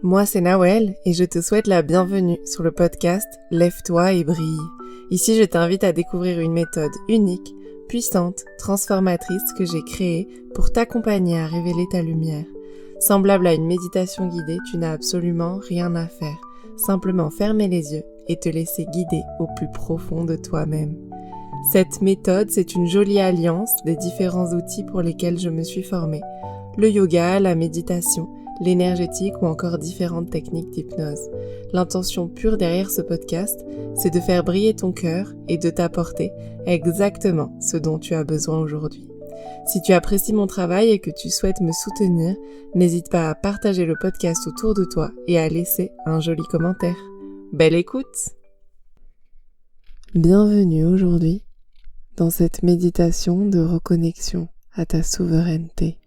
Moi c'est Nawel et je te souhaite la bienvenue sur le podcast Lève-toi et brille. Ici je t'invite à découvrir une méthode unique, puissante, transformatrice que j'ai créée pour t'accompagner à révéler ta lumière. Semblable à une méditation guidée, tu n'as absolument rien à faire. Simplement fermer les yeux et te laisser guider au plus profond de toi-même. Cette méthode, c'est une jolie alliance des différents outils pour lesquels je me suis formée. Le yoga, la méditation, l'énergétique ou encore différentes techniques d'hypnose. L'intention pure derrière ce podcast, c'est de faire briller ton cœur et de t'apporter exactement ce dont tu as besoin aujourd'hui. Si tu apprécies mon travail et que tu souhaites me soutenir, n'hésite pas à partager le podcast autour de toi et à laisser un joli commentaire. Belle écoute! Bienvenue aujourd'hui dans cette méditation de reconnexion à ta souveraineté.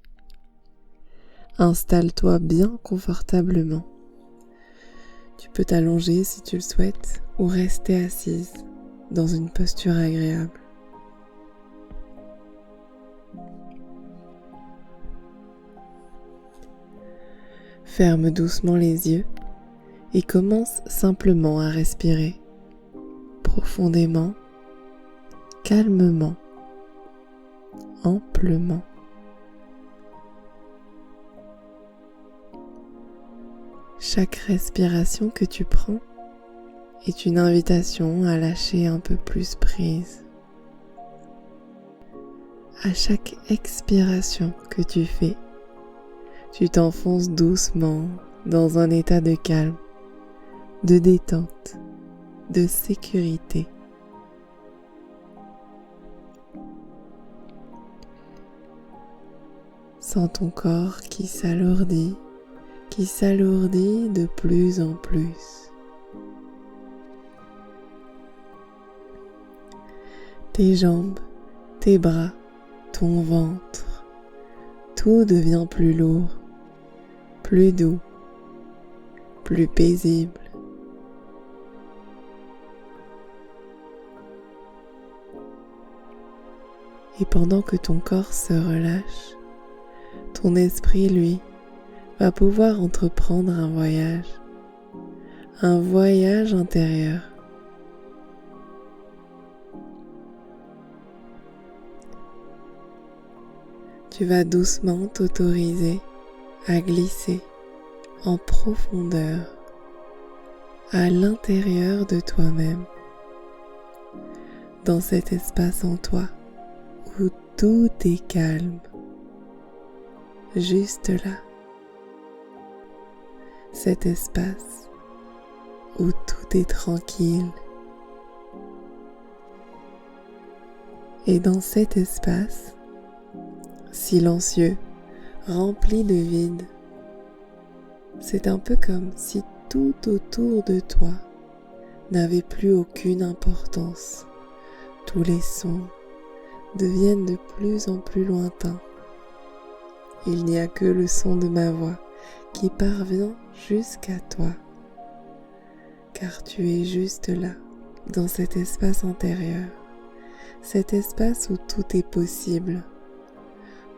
Installe-toi bien confortablement. Tu peux t'allonger si tu le souhaites ou rester assise dans une posture agréable. Ferme doucement les yeux et commence simplement à respirer profondément, calmement, amplement. Chaque respiration que tu prends est une invitation à lâcher un peu plus prise. À chaque expiration que tu fais, tu t'enfonces doucement dans un état de calme, de détente, de sécurité. Sens ton corps qui s'alourdit de plus en plus. Tes jambes, tes bras, ton ventre, tout devient plus lourd, plus doux, plus paisible. Et pendant que ton corps se relâche, ton esprit, lui, va pouvoir entreprendre un voyage intérieur. Tu vas doucement t'autoriser à glisser en profondeur à l'intérieur de toi-même, dans cet espace en toi où tout est calme, juste là. Cet espace où tout est tranquille. Et dans cet espace silencieux, rempli de vide, c'est un peu comme si tout autour de toi n'avait plus aucune importance. Tous les sons deviennent de plus en plus lointains. Il n'y a que le son de ma voix qui parvient jusqu'à toi, car tu es juste là, dans cet espace intérieur, cet espace où tout est possible,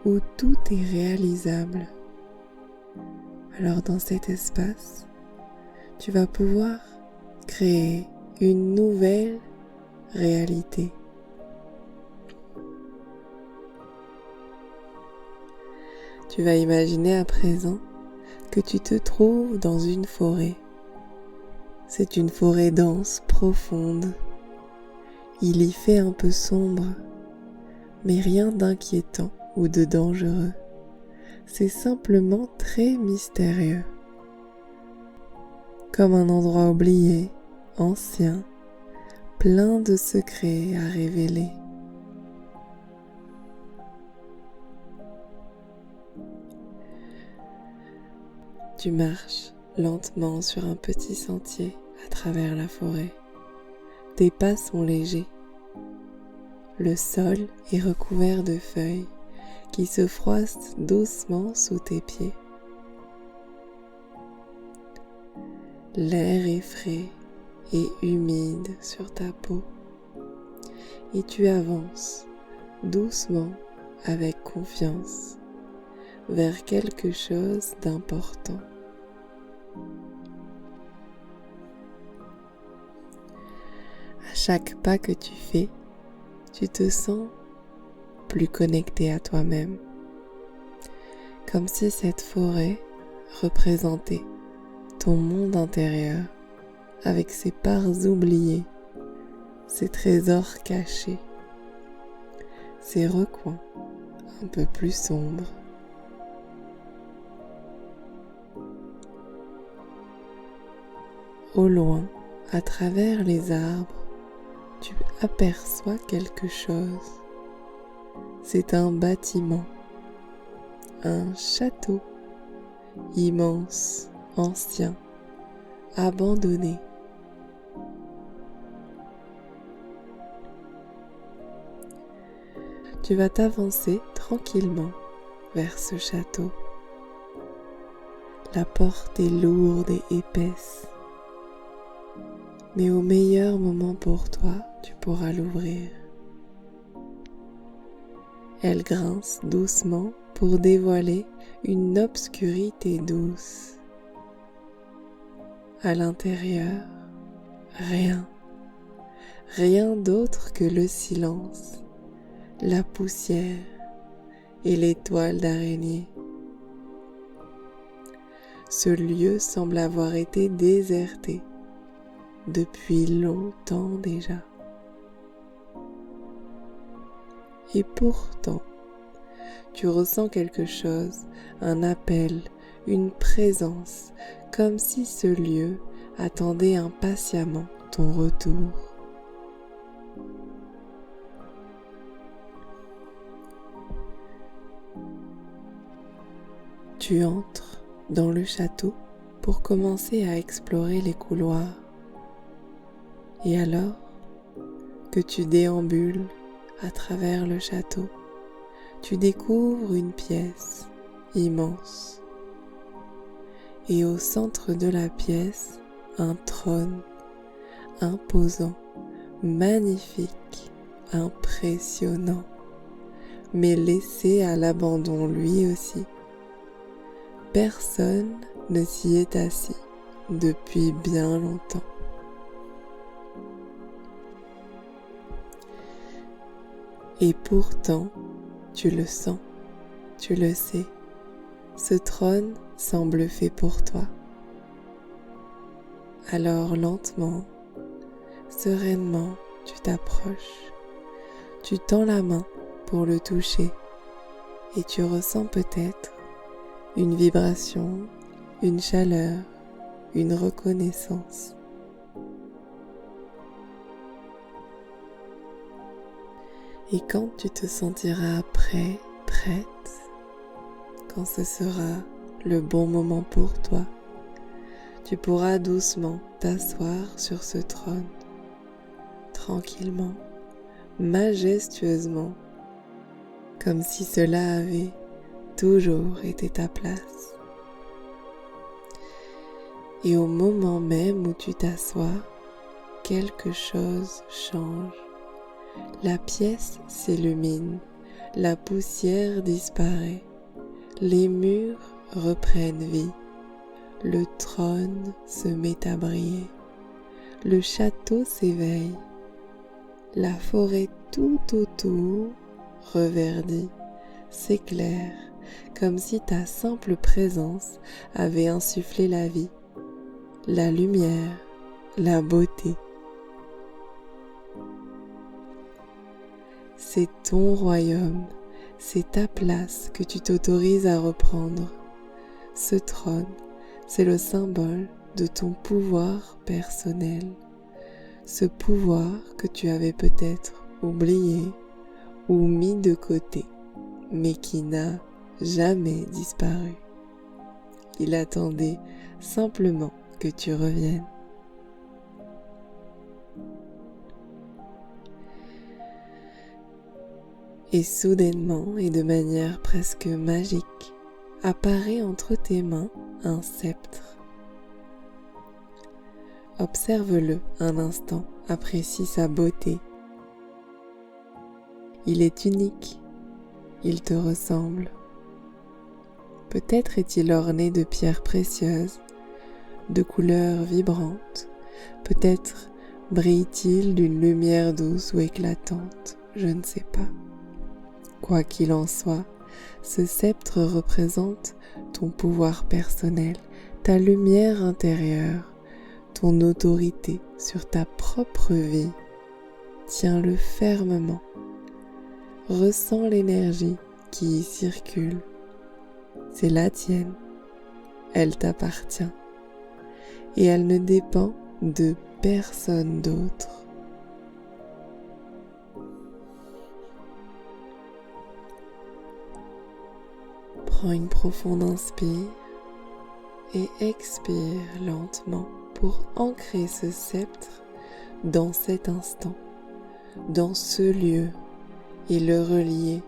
où tout est réalisable. Alors dans cet espace, tu vas pouvoir créer une nouvelle réalité. Tu vas imaginer à présent que tu te trouves dans une forêt. C'est une forêt dense, profonde. Il y fait un peu sombre, mais rien d'inquiétant ou de dangereux. C'est simplement très mystérieux. Comme un endroit oublié, ancien, plein de secrets à révéler. Tu marches lentement sur un petit sentier à travers la forêt. Tes pas sont légers. Le sol est recouvert de feuilles qui se froissent doucement sous tes pieds. L'air est frais et humide sur ta peau et tu avances doucement avec confiance vers quelque chose d'important. chaque pas que tu fais, tu te sens plus connecté à toi-même, comme si cette forêt représentait ton monde intérieur avec ses parts oubliées, ses trésors cachés, ses recoins un peu plus sombres. Au loin, à travers les arbres, tu aperçois quelque chose. C'est un bâtiment, un château immense, ancien, abandonné. Tu vas t'avancer tranquillement vers ce château. La porte est lourde et épaisse, mais au meilleur moment pour toi, tu pourras l'ouvrir. Elle grince doucement pour dévoiler une obscurité douce. À l'intérieur, rien d'autre que le silence, la poussière et les toiles d'araignée. Ce lieu semble avoir été déserté depuis longtemps déjà. Et pourtant, tu ressens quelque chose, un appel, une présence, comme si ce lieu attendait impatiemment ton retour. Tu entres dans le château pour commencer à explorer les couloirs. Et alors que tu déambules à travers le château, tu découvres une pièce immense. Et au centre de la pièce, un trône imposant, magnifique, impressionnant, mais laissé à l'abandon lui aussi. Personne ne s'y est assis depuis bien longtemps. Et pourtant, tu le sens, tu le sais, ce trône semble fait pour toi. Alors lentement, sereinement, tu t'approches, tu tends la main pour le toucher et tu ressens peut-être une vibration, une chaleur, une reconnaissance. Et quand tu te sentiras prêt, prête, quand ce sera le bon moment pour toi, tu pourras doucement t'asseoir sur ce trône, tranquillement, majestueusement, comme si cela avait toujours été ta place. Et au moment même où tu t'assois, quelque chose change. La pièce s'illumine, la poussière disparaît, les murs reprennent vie, le trône se met à briller, le château s'éveille, la forêt tout autour reverdit, s'éclaire, comme si ta simple présence avait insufflé la vie, la lumière, la beauté. C'est ton royaume, c'est ta place que tu t'autorises à reprendre. Ce trône, c'est le symbole de ton pouvoir personnel. Ce pouvoir que tu avais peut-être oublié ou mis de côté, mais qui n'a jamais disparu. Il attendait simplement que tu reviennes. Et soudainement et de manière presque magique, apparaît entre tes mains un sceptre. Observe-le un instant, apprécie sa beauté. Il est unique, il te ressemble. Peut-être est-il orné de pierres précieuses, de couleurs vibrantes, peut-être Brille-t-il d'une lumière douce ou éclatante? Je ne sais pas. Quoi qu'il en soit, ce sceptre représente ton pouvoir personnel, ta lumière intérieure, ton autorité sur ta propre vie. Tiens-le fermement. Ressens l'énergie qui y circule. C'est la tienne. Elle t'appartient. Et elle ne dépend de personne d'autre. Prends une profonde inspire et expire lentement pour ancrer ce sceptre dans cet instant, dans ce lieu, et le relier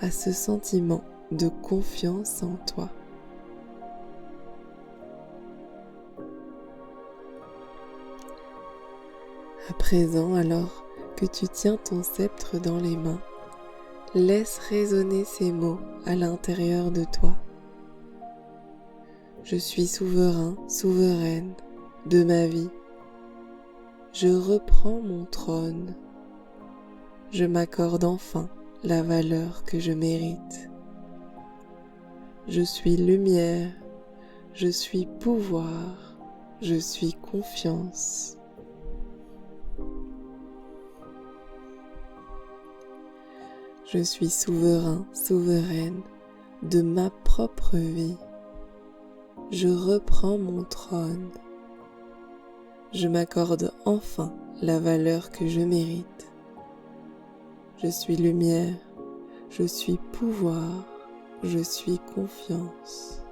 à ce sentiment de confiance en toi. À présent, alors que tu tiens ton sceptre dans les mains, laisse résonner ces mots à l'intérieur de toi. Je suis souverain, souveraine de ma vie. Je reprends mon trône. Je m'accorde enfin la valeur que je mérite. Je suis lumière, je suis pouvoir, je suis confiance. Je suis souverain, souveraine de ma propre vie. Je reprends mon trône. Je m'accorde enfin la valeur que je mérite. Je suis lumière, je suis pouvoir, je suis confiance.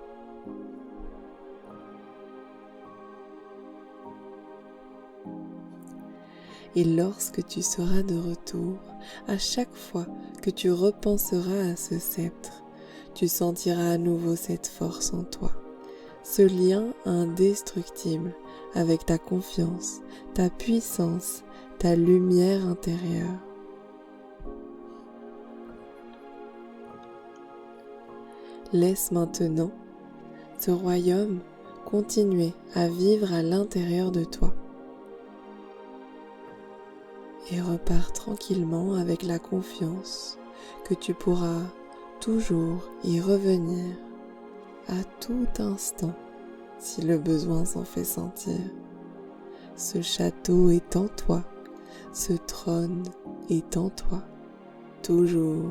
Et lorsque tu seras de retour, à chaque fois que tu repenseras à ce sceptre, tu sentiras à nouveau cette force en toi, ce lien indestructible avec ta confiance, ta puissance, ta lumière intérieure. Laisse maintenant ce royaume continuer à vivre à l'intérieur de toi. Et repars tranquillement avec la confiance que tu pourras toujours y revenir à tout instant si le besoin s'en fait sentir. Ce château est en toi, ce trône est en toi, toujours.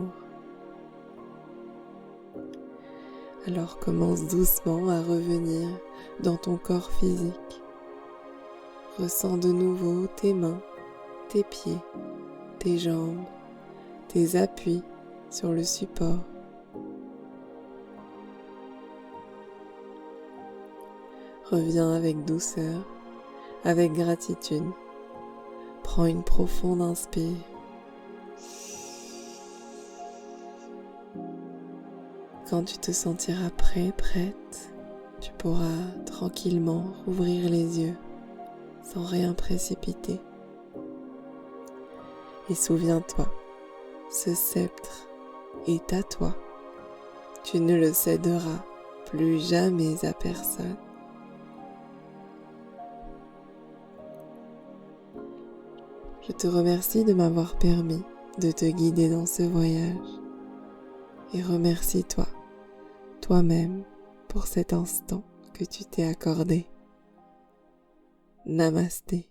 Alors commence doucement à revenir dans ton corps physique. Ressens de nouveau tes mains, tes pieds, tes jambes, tes appuis sur le support. Reviens avec douceur, avec gratitude. Prends une profonde inspire. Quand tu te sentiras prêt, prête, tu pourras tranquillement rouvrir les yeux sans rien précipiter. Et souviens-toi, ce sceptre est à toi. Tu ne le céderas plus jamais à personne. Je te remercie de m'avoir permis de te guider dans ce voyage. Et remercie-toi, toi-même, pour cet instant que tu t'es accordé. Namasté.